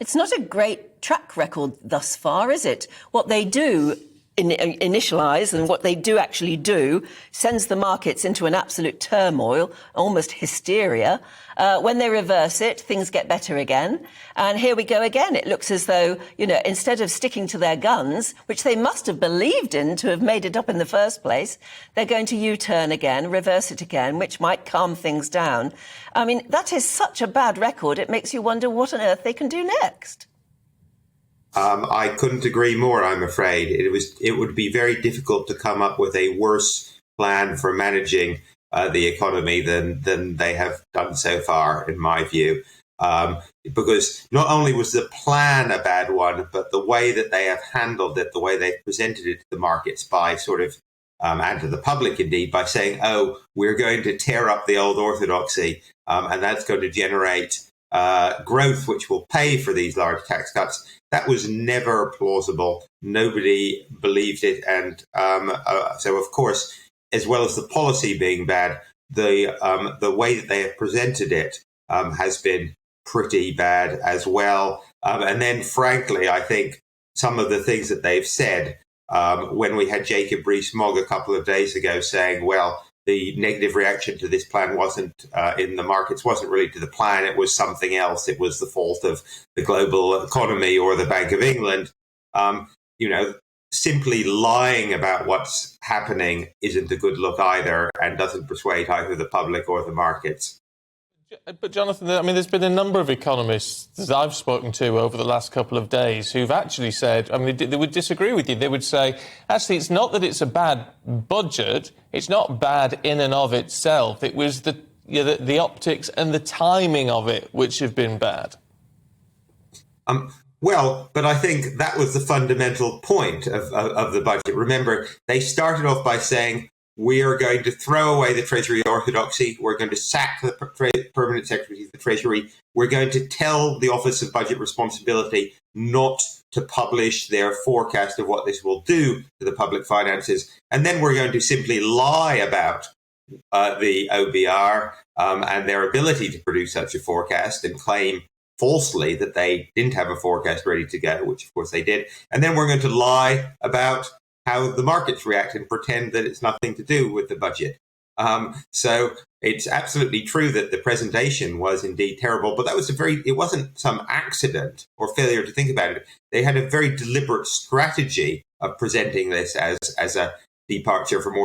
It's not a great track record thus far, is it? What they do initialise and what they do actually do sends the markets into an absolute turmoil, almost hysteria. When they reverse it, things get better again. And here we go again. It looks as though, instead of sticking to their guns, which they must have believed in to have made it up in the first place, they're going to U-turn again, reverse it again, which might calm things down. I mean, that is such a bad record. It makes you wonder what on earth they can do next. I couldn't agree more, I'm afraid. It would be very difficult to come up with a worse plan for managing the economy than they have done so far, in my view. Because not only was the plan a bad one, but the way that they have handled it, the way they've presented it to the markets by sort of, and to the public indeed, by saying, oh, we're going to tear up the old orthodoxy, and that's going to generate growth, which will pay for these large tax cuts. That was never plausible. Nobody believed it. And so, of course, as well as the policy being bad, the way that they have presented it has been pretty bad as well. And then, frankly, I think some of the things that they've said, when we had Jacob Rees-Mogg a couple of days ago saying, well, the negative reaction to this plan wasn't in the markets, wasn't really to the plan. It was something else. It was the fault of the global economy or the Bank of England. Simply lying about what's happening isn't a good look either, and doesn't persuade either the public or the markets. But Jonathan, I mean, there's been a number of economists that I've spoken to over the last couple of days who've actually said, I mean, they would disagree with you. They would say, actually, it's not that it's a bad budget. It's not bad in and of itself. It was the optics and the timing of it which have been bad. Well, but I think that was the fundamental point of the budget. Remember, they started off by saying, we are going to throw away the Treasury orthodoxy. We're going to sack the permanent secretary of the Treasury. We're going to tell the Office of Budget Responsibility not to publish their forecast of what this will do to the public finances. And then we're going to simply lie about the OBR and their ability to produce such a forecast and claim falsely that they didn't have a forecast ready to go, which of course they did. And then we're going to lie about how the markets react and pretend that it's nothing to do with the budget. So it's absolutely true that the presentation was indeed terrible, but that was it wasn't some accident or failure to think about it. They had a very deliberate strategy of presenting this as a departure from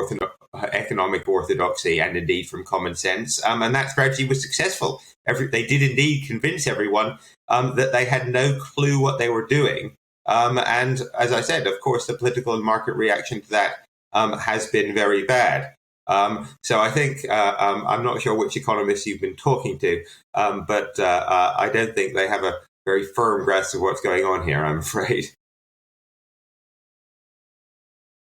economic orthodoxy and indeed from common sense. And that strategy was successful. They did indeed convince everyone that they had no clue what they were doing. And as I said, of course, the political and market reaction to that has been very bad. So I think I'm not sure which economists you've been talking to, but I don't think they have a very firm grasp of what's going on here, I'm afraid.